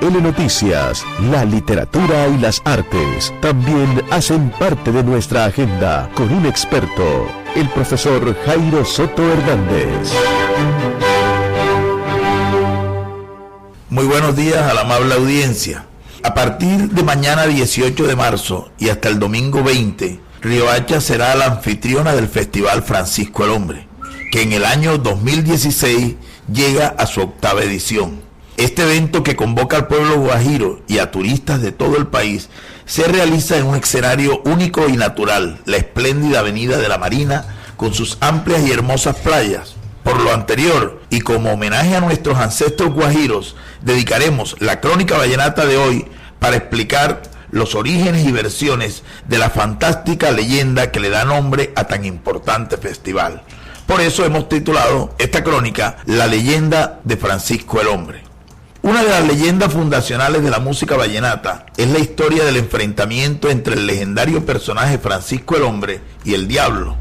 CDL Noticias, la literatura y las artes también hacen parte de nuestra agenda con un experto, el profesor Jairo Soto Hernández. Muy buenos días a la amable audiencia. A partir de mañana 18 de marzo y hasta el domingo 20, Riohacha será la anfitriona del Festival Francisco el Hombre, que en el año 2016 llega a su 8ª edición. Este evento, que convoca al pueblo guajiro y a turistas de todo el país, se realiza en un escenario único y natural, la espléndida Avenida de la Marina, con sus amplias y hermosas playas. Por lo anterior, y como homenaje a nuestros ancestros guajiros, dedicaremos la crónica vallenata de hoy para explicar los orígenes y versiones de la fantástica leyenda que le da nombre a tan importante festival. Por eso hemos titulado esta crónica La leyenda de Francisco el Hombre. Una de las leyendas fundacionales de la música vallenata es la historia del enfrentamiento entre el legendario personaje Francisco el Hombre y el Diablo,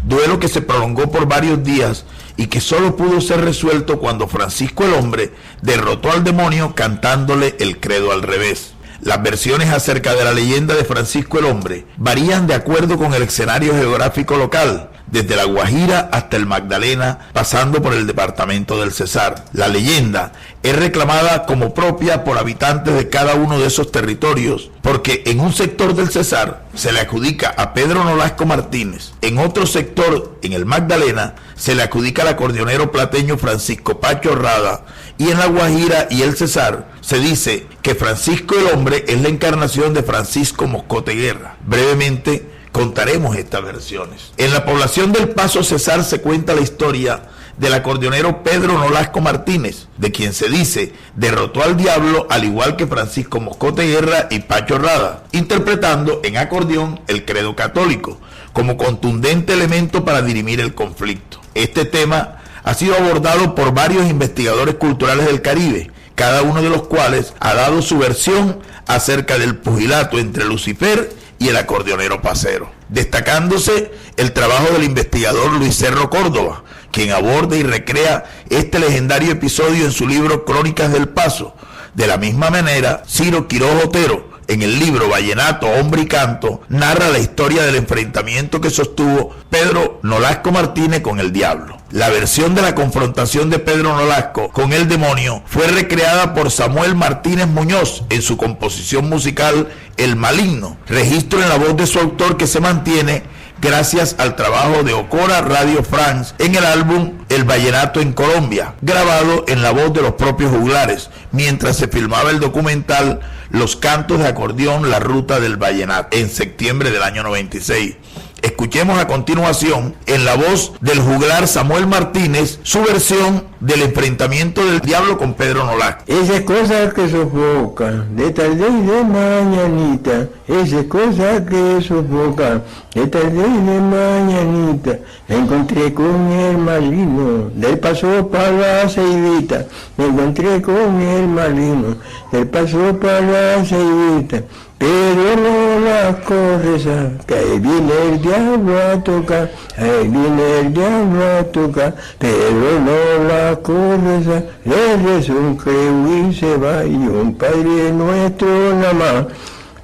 duelo que se prolongó por varios días y que solo pudo ser resuelto cuando Francisco el Hombre derrotó al demonio cantándole el credo al revés. Las versiones acerca de la leyenda de Francisco el Hombre varían de acuerdo con el escenario geográfico local, desde la Guajira hasta el Magdalena, pasando por el departamento del Cesar. La leyenda es reclamada como propia por habitantes de cada uno de esos territorios, porque en un sector del Cesar se le adjudica a Pedro Nolasco Martínez, en otro sector, en el Magdalena, se le adjudica al acordeonero plateño Francisco Pacho Rada, y en la Guajira y el Cesar se dice que Francisco el Hombre es la encarnación de Francisco Moscote Guerra. Brevemente contaremos estas versiones. En la población del Paso Cesar se cuenta la historia del acordeonero Pedro Nolasco Martínez, de quien se dice derrotó al diablo al igual que Francisco Moscote Guerra y Pacho Rada, interpretando en acordeón el credo católico como contundente elemento para dirimir el conflicto. Este tema ha sido abordado por varios investigadores culturales del Caribe, cada uno de los cuales ha dado su versión acerca del pugilato entre Lucifer y el acordeonero pasero, destacándose el trabajo del investigador Luis Cerro Córdoba, quien aborda y recrea este legendario episodio en su libro Crónicas del Paso. De la misma manera, Ciro Quiroz Otero, en el libro Vallenato, Hombre y Canto, narra la historia del enfrentamiento que sostuvo Pedro Nolasco Martínez con el diablo. La versión de la confrontación de Pedro Nolasco con el demonio fue recreada por Samuel Martínez Muñoz en su composición musical El Maligno, registro en la voz de su autor que se mantiene gracias al trabajo de Ocora Radio France en el álbum El Vallenato en Colombia, grabado en la voz de los propios juglares, mientras se filmaba el documental Los Cantos de Acordeón, la Ruta del Vallenato, en septiembre del año 96. Escuchemos a continuación, en la voz del juglar Samuel Martínez, su versión del enfrentamiento del diablo con Pedro Nolasco. Esas cosas que sofocan, de tarde y de mañanita, esas cosas que sofocan, de tarde y de mañanita, me encontré con el maligno, del Paso para la Ceibita, me encontré con el maligno, del Paso para la Ceibita. Pero no las correza, que ahí viene el diablo a tocar, ahí viene el diablo a tocar, pero no las correza, le rezó un creo y se va, y un Padre Nuestro nada más,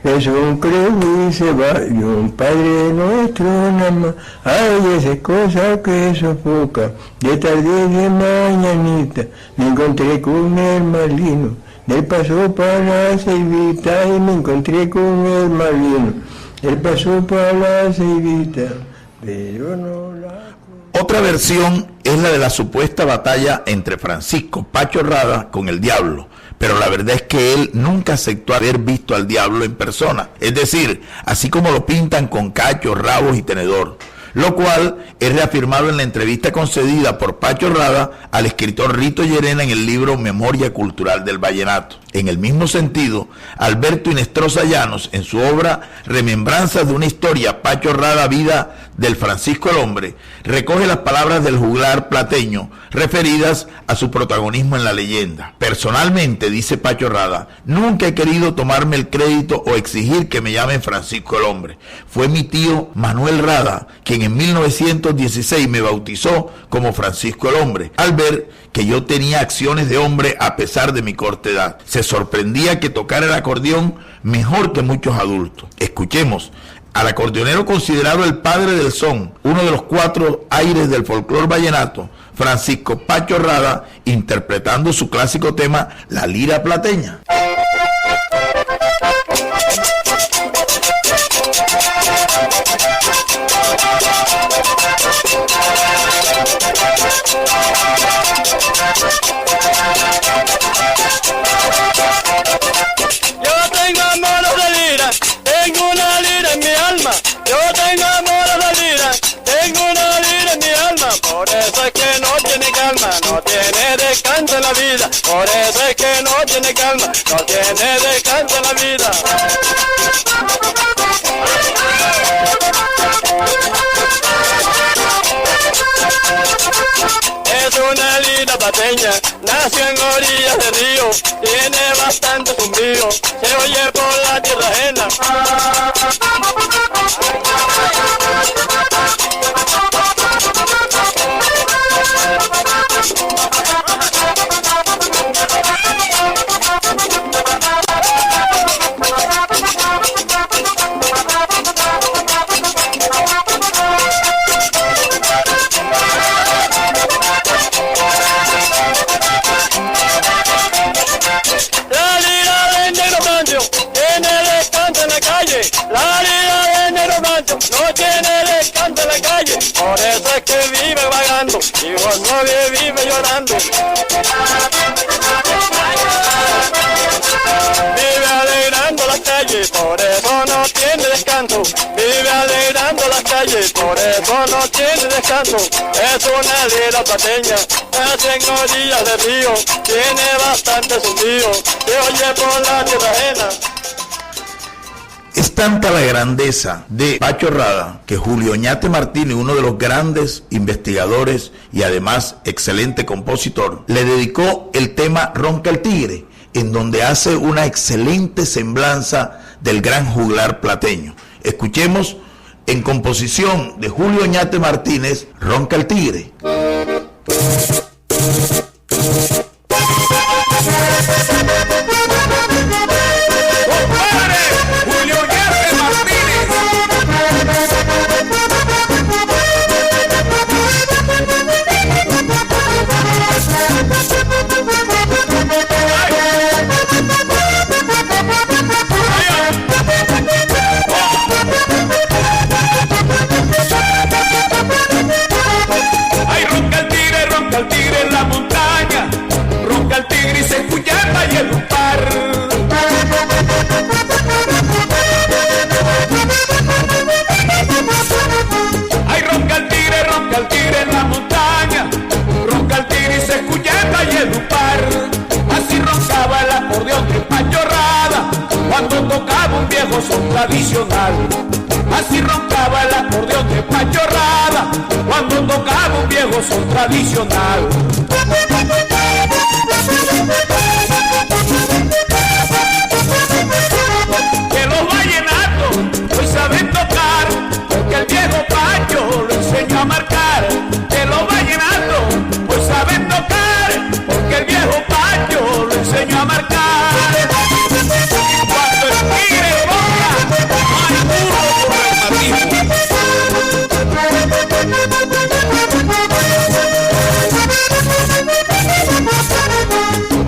rezó un creo y se va, y un Padre Nuestro nada más, ay, esas cosas que sofocan, de tarde y de mañanita, me encontré con el maligno, del Paso para la Ceibita y me encontré con el maligno. Del Paso para la Ceibita, pero no la... Otra versión es la de la supuesta batalla entre Francisco Pacho Rada con el diablo, pero la verdad es que él nunca aceptó haber visto al diablo en persona, es decir, así como lo pintan con cachos, rabos y tenedor, lo cual es reafirmado en la entrevista concedida por Pacho Rada al escritor Rito Llerena en el libro Memoria Cultural del Vallenato. En el mismo sentido, Alberto Inestrosa Llanos, en su obra Remembranzas de una historia, Pacho Rada, vida del Francisco el Hombre, recoge las palabras del juglar plateño referidas a su protagonismo en la leyenda. Personalmente, dice Pacho Rada, nunca he querido tomarme el crédito o exigir que me llamen Francisco el Hombre. Fue mi tío Manuel Rada quien en 1916 me bautizó como Francisco el Hombre, al ver que yo tenía acciones de hombre a pesar de mi corta edad. Se sorprendía que tocara el acordeón mejor que muchos adultos. Escuchemos al acordeonero considerado el padre del son, uno de los 4 aires del folclor vallenato, Francisco Pacho Rada, interpretando su clásico tema, La Lira Plateña. Yo tengo amor de lira, tengo una lira en mi alma. Yo tengo amor de lira, tengo una lira en mi alma. Por eso es que no tiene calma, no tiene descanso en la vida. Por eso es que no tiene calma, no tiene descanso en la vida. Es una lira plateña, nació en orillas del río, tiene bastante zumbío, se oye por la tierra ajena. La lira de negro blanco tiene descanso en la calle. La lira de negro blanco no tiene descanso en la calle. Por eso es que vive vagando y por novia vive llorando. Vive alegrando las calles, por eso no tiene descanso. Vive alegrando las calles, por eso no tiene descanso. Es una lira plateña, nace en orillas del río, tiene bastante zumbío, se oye por la tierra ajena. Es tanta la grandeza de Pacho Rada que Julio Oñate Martínez, uno de los grandes investigadores y además excelente compositor, le dedicó el tema Ronca el Tigre, en donde hace una excelente semblanza del gran juglar plateño. Escuchemos en composición de Julio Oñate Martínez, Ronca el Tigre. Son tradicional, así roncaba el acordeón de Pacho Rada cuando tocaba un viejo son tradicional. Que los vallenatos hoy saben tocar, porque el viejo Pacho lo enseñó a marcar. Que los vallenatos hoy saben tocar, porque el viejo Pacho lo enseñó a marcar.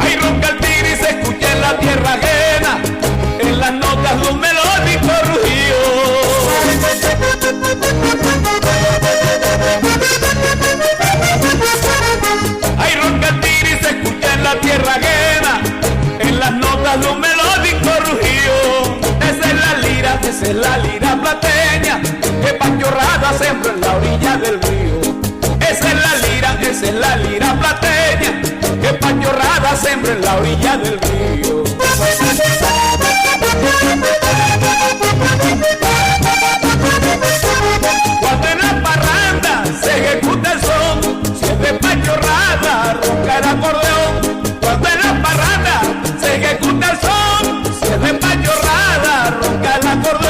Ahí ronca el tigre y se escucha en la tierra ajena, en las notas de un melódico rugido. Ahí ronca el tigre y se escucha en la tierra ajena, en las notas de un melódico rugido. Esa es la lira plateña que Pacho Rada sembró en la orilla del río. Esa es la lira plateña que Pacho Rada sembró en la orilla del río. Cuando en la parranda se ejecuta el son, si es de Pacho Rada ronca el acordeón. Cuando en la parranda se ejecuta el son, si es de Pacho Rada ronca el acordeón.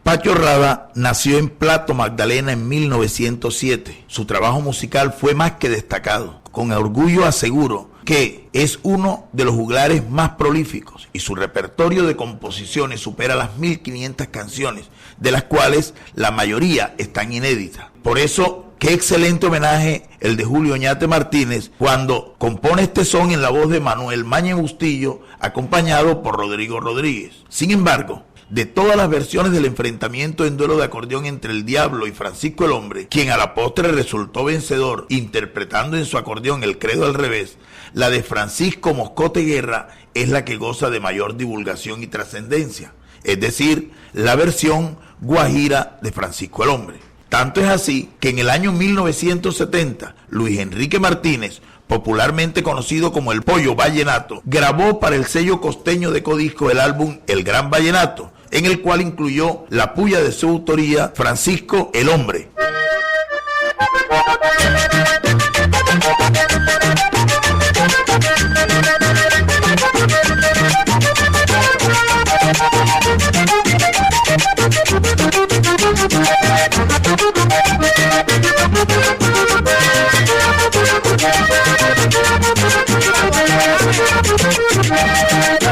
Pacho Rada Estrada nació en Plato Magdalena en 1907. Su trabajo musical fue más que destacado. Con orgullo aseguro que es uno de los juglares más prolíficos y su repertorio de composiciones supera las 1500 canciones, de las cuales la mayoría están inéditas. Por eso, qué excelente homenaje el de Julio Oñate Martínez cuando compone este son en la voz de Manuel Mañe Bustillo, acompañado por Rodrigo Rodríguez. Sin embargo, de todas las versiones del enfrentamiento en duelo de acordeón entre el Diablo y Francisco el Hombre, quien a la postre resultó vencedor interpretando en su acordeón el Credo al revés, la de Francisco Moscote Guerra es la que goza de mayor divulgación y trascendencia, es decir, la versión guajira de Francisco el Hombre. Tanto es así que en el año 1970, Luis Enrique Martínez, popularmente conocido como el Pollo Vallenato, grabó para el sello costeño de Codisco el álbum El Gran Vallenato, en el cual incluyó la puya de su autoría, Francisco el Hombre.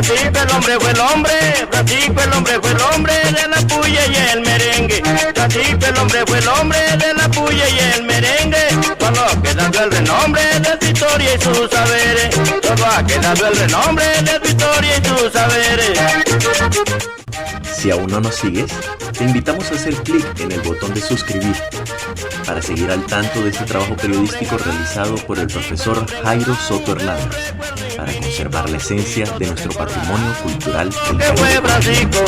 Francisco el hombre fue el hombre, Francisco el hombre fue el hombre de la puya y el merengue. Francisco el hombre fue el hombre de la puya y el merengue. Solo ha quedado el renombre de su historia y sus saberes. Solo ha quedado el renombre de su historia y sus saberes. Si aún no nos sigues, te invitamos a hacer clic en el botón de suscribir para seguir al tanto de este trabajo periodístico realizado por el profesor Jairo Soto Hernández, para conservar la esencia de nuestro patrimonio cultural. Que fue Francisco,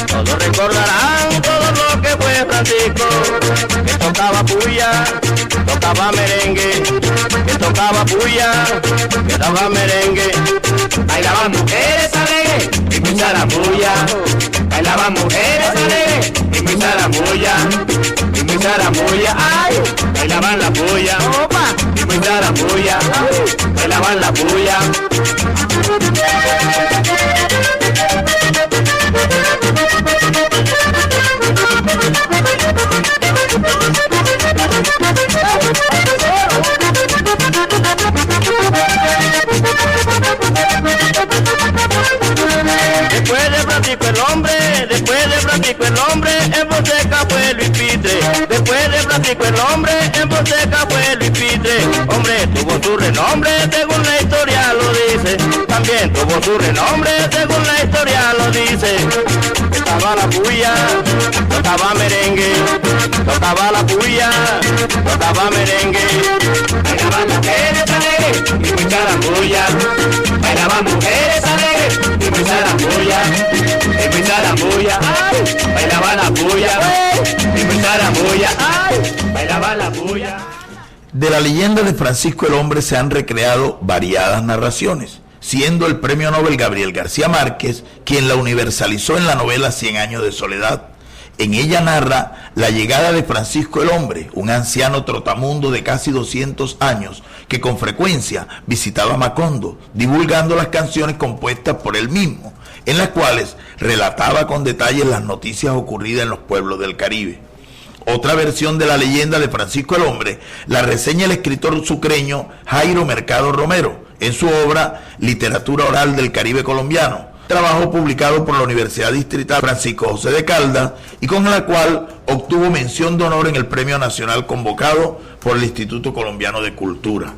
todos recordarán todo lo que fue Francisco, que tocaba puya, tocaba merengue, que tocaba puya, que tocaba merengue. Bailaban mujeres alegres y muy zaramulla, bailaban mujeres alegres y muy zaramulla, y muy zaramulla, ay, bailaban la puya, opa, y muy zaramulla, bailaban la puya. Después de Francisco el hombre, después de Francisco el hombre, en Fonseca fue Luis Pitre. Después de Francisco el hombre, en Fonseca fue Luis Pitre. Hombre, tuvo su renombre, según la historia lo dice. También tuvo su renombre, según la historia lo dice. Tocaba la puya, tocaba merengue, tocaba la puya, tocaba merengue. Bailaban mujeres alegres y muy zaramulla, bailaban mujeres alegres y muy zaramulla, y muy zaramulla, ay, bailaba la puya, y muy zaramulla, ay, bailaba la puya. De la leyenda de Francisco el Hombre se han recreado variadas narraciones, siendo el premio Nobel Gabriel García Márquez quien la universalizó en la novela 100 años de soledad. En ella narra la llegada de Francisco el Hombre, un anciano trotamundo de casi 200 años que con frecuencia visitaba Macondo, divulgando las canciones compuestas por él mismo, en las cuales relataba con detalles las noticias ocurridas en los pueblos del Caribe. Otra versión de la leyenda de Francisco el Hombre la reseña el escritor sucreño Jairo Mercado Romero en su obra Literatura Oral del Caribe Colombiano, trabajo publicado por la Universidad Distrital Francisco José de Caldas y con la cual obtuvo mención de honor en el Premio Nacional convocado por el Instituto Colombiano de Cultura.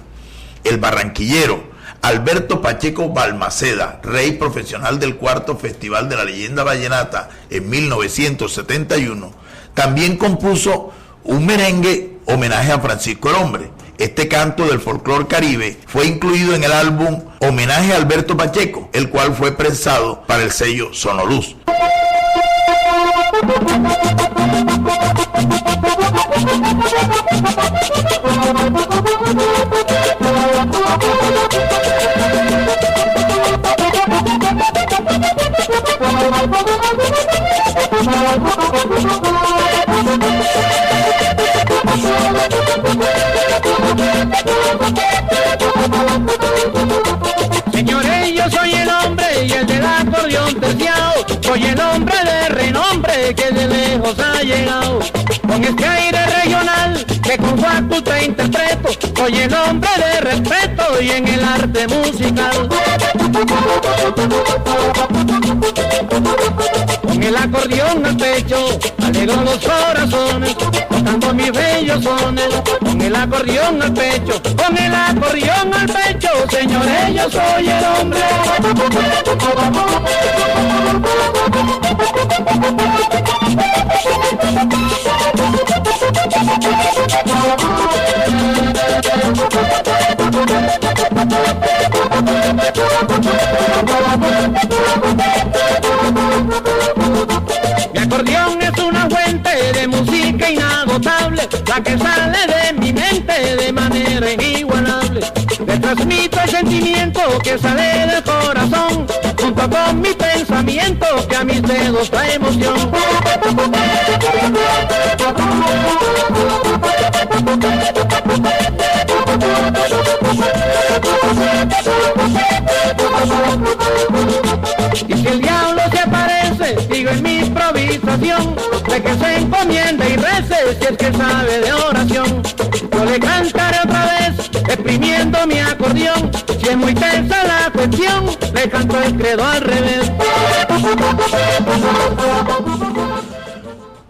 El barranquillero Alberto Pacheco Balmaceda, rey profesional del cuarto Festival de la Leyenda Vallenata en 1971, también compuso un merengue homenaje a Francisco el Hombre. Este canto del folclore caribe fue incluido en el álbum Homenaje a Alberto Pacheco, el cual fue prensado para el sello Sonoluz. Señores, yo soy el hombre y el del acordeón terciado, soy el hombre de renombre gente que de lejos ha llegado, con este aire regional que con facultad interpreto, soy el hombre de respeto y en el arte musical. Con el acordeón al pecho, alegro los corazones, cantando mis bellos sones. Con el acordeón al pecho, con el acordeón al pecho, señores, yo soy el hombre. Mi acordeón es una fuente de música inagotable, la que sale de mi mente de manera inigualable. Le transmito el sentimiento que sale del corazón, junto con mi pensamiento que a mis dedos trae emoción. Y si el diablo se aparece, digo en mi improvisación, de que se encomienda y rece, si es que sabe de oración. Yo le cantaré otra vez, exprimiendo mi acordeón, si es muy tensa la cuestión, le canto el credo al revés.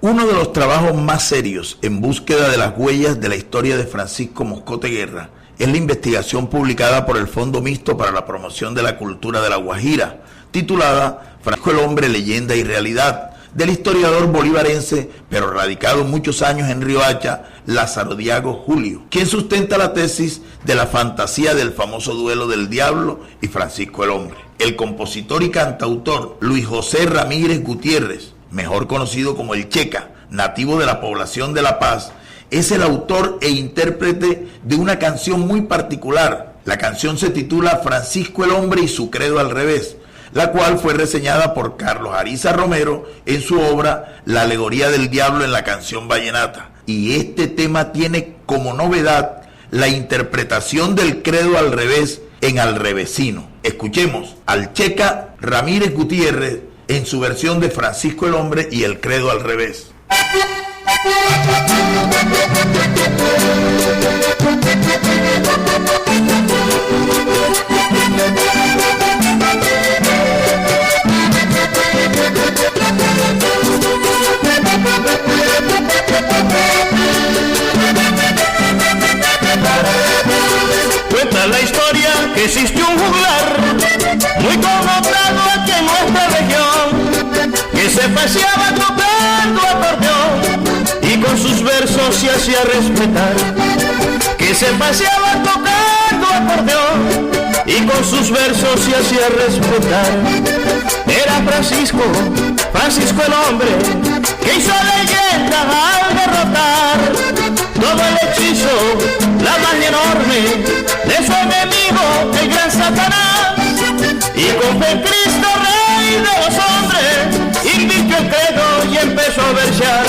Uno de los trabajos más serios en búsqueda de las huellas de la historia de Francisco Moscote Guerra es la investigación publicada por el Fondo Mixto para la Promoción de la Cultura de la Guajira, titulada Francisco el Hombre, Leyenda y Realidad, del historiador bolivarense, pero radicado muchos años en Riohacha, Lázaro Diago Julio, quien sustenta la tesis de la fantasía del famoso duelo del Diablo y Francisco el Hombre. El compositor y cantautor Luis José Ramírez Gutiérrez, mejor conocido como el Checa, nativo de la población de La Paz, es el autor e intérprete de una canción muy particular. La canción se titula Francisco el Hombre y su credo al revés, la cual fue reseñada por Carlos Ariza Romero en su obra La alegoría del diablo en la canción vallenata. Y este tema tiene como novedad la interpretación del credo al revés en Alrevesino. Escuchemos al Checa Ramírez Gutiérrez en su versión de Francisco el Hombre y el credo al revés. Cuenta la historia que existe un juglar muy connotado aquí en nuestra región, que se paseaba tocando acordeón y con sus versos se hacía respetar. Que se paseaba tocando acordeón y con sus versos se hacía respetar. Era Francisco el Hombre, que hizo leyenda al derrotar todo el hechizo, la magia enorme de su enemigo, el gran Satanás. Y con fe en Cristo, Rey de los hombres, invirtió el credo y empezó a versear.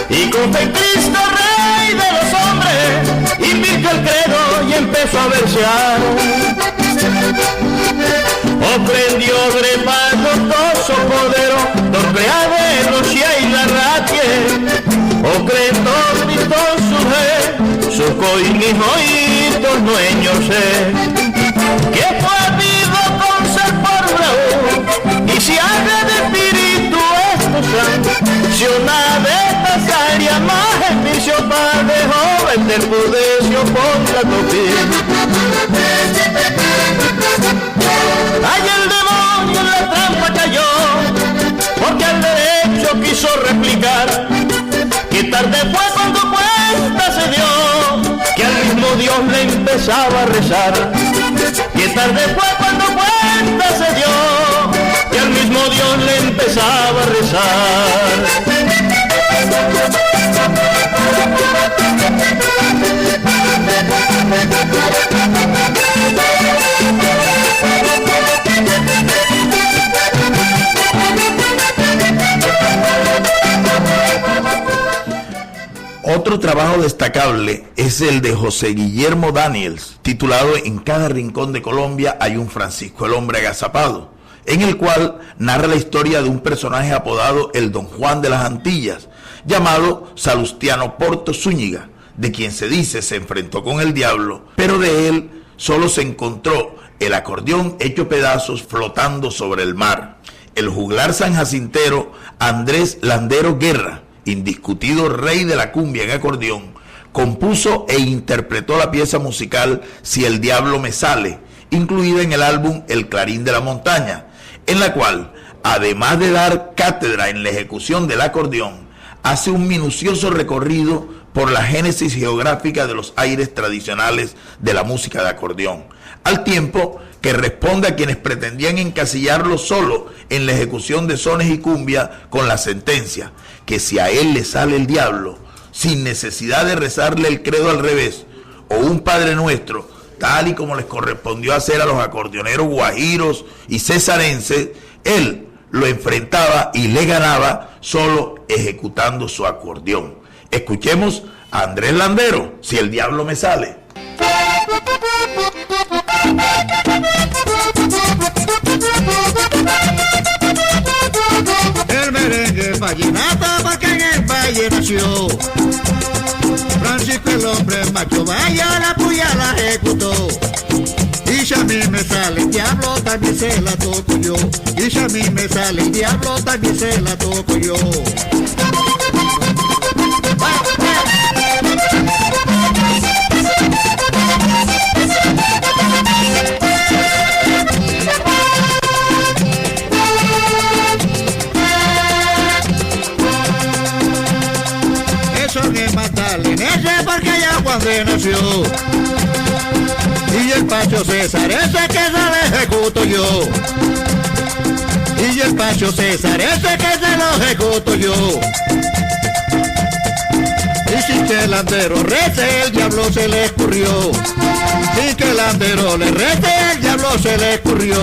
Y con fe en Cristo, Rey de los hombres, invirtió el credo y empezó a versear. O prendió grepando toso podero, torpeado en los y la ratie. O crento visto su coin y joitos dueños que fue habido con ser por bravo, y si habla de espíritu estos santos, si una de estas áreas más en vicio padre joven del pudecio por la topía. Ay, el demonio en la trampa cayó, porque al derecho quiso replicar, que tarde fue cuando cuenta se dio, que al mismo Dios le empezaba a rezar. Que tarde fue cuando cuenta se dio, que al mismo Dios le empezaba a rezar. Otro trabajo destacable es el de José Guillermo Daniels, titulado En cada rincón de Colombia hay un Francisco el Hombre agazapado. en el cual narra la historia de un personaje apodado el Don Juan de las Antillas, llamado Salustiano Porto Zúñiga, de quien se dice se enfrentó con el diablo, pero de él solo se encontró el acordeón hecho pedazos flotando sobre el mar. El juglar sanjacintero Andrés Landero Guerra, indiscutido rey de la cumbia en acordeón, compuso e interpretó la pieza musical Si el diablo me sale, incluida en el álbum El Clarín de la Montaña, en la cual, además de dar cátedra en la ejecución del acordeón, hace un minucioso recorrido por la génesis geográfica de los aires tradicionales de la música de acordeón, al tiempo que responde a quienes pretendían encasillarlo solo en la ejecución de sones y cumbia con la sentencia, que si a él le sale el diablo, sin necesidad de rezarle el credo al revés, o un Padre Nuestro, tal y como les correspondió hacer a los acordeoneros guajiros y cesarenses, él lo enfrentaba y le ganaba solo ejecutando su acordeón. Escuchemos a Andrés Landero, Si el diablo me sale. El merengue vallenato porque en el valle nació Francisco el hombre macho, vaya la puya la ejecutó. Y si a mí me sale el diablo también se la toco yo. Y si a mí me sale el diablo también se la toco yo. Eso es matarle en ese porque allá cuando nació. Y el Pacho César, ese que se lo ejecuto yo. Y el Pacho César, ese que se lo ejecuto yo. Y sin que el Landero rece, el diablo se le escurrió. Sin que el Landero le rece, el diablo se le escurrió.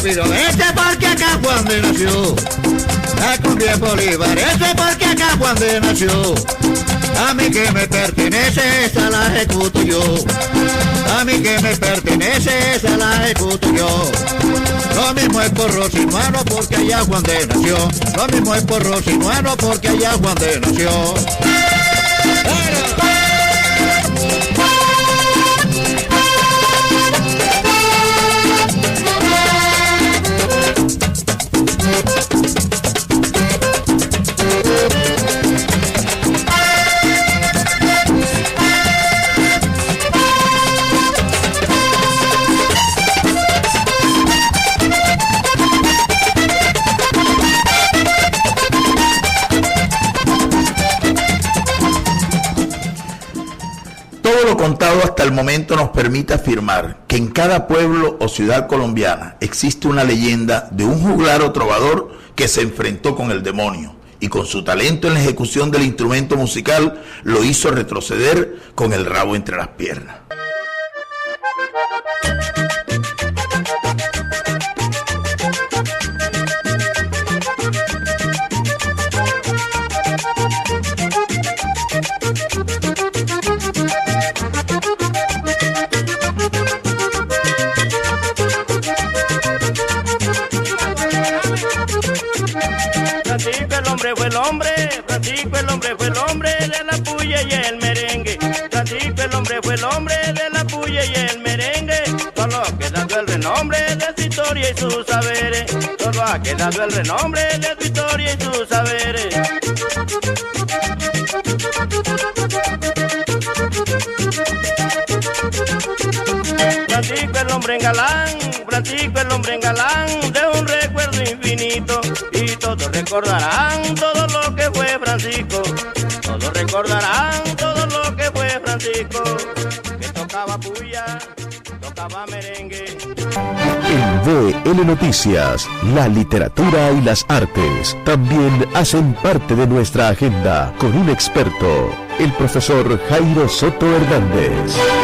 Ese porque acá cuando nació, la cumbia Bolívar, ese porque acá cuando nació. A mí que me pertenece, esa la ejecuto yo. A mí que me pertenece, esa la ejecuto yo. Lo mismo es por Rosinuano porque allá cuando nació. Lo mismo es por Rosinuano porque allá cuando nació. Lo contado hasta el momento nos permite afirmar que en cada pueblo o ciudad colombiana existe una leyenda de un juglar o trovador que se enfrentó con el demonio y con su talento en la ejecución del instrumento musical lo hizo retroceder con el rabo entre las piernas. Francisco el hombre fue el hombre de la puya y el merengue. Francisco el hombre fue el hombre de la puya y el merengue. Solo ha quedado el renombre de su historia y sus saberes. Solo ha quedado el renombre de su historia y sus saberes. Francisco el hombre en galán, Francisco el hombre en galán, de un recuerdo infinito. Y todos recordarán todo lo que fue Francisco. Todos recordarán todo lo que fue Francisco. tocaba puya, tocaba merengue. En VL Noticias, la literatura y las artes también hacen parte de nuestra agenda con un experto, el profesor Jairo Soto Hernández.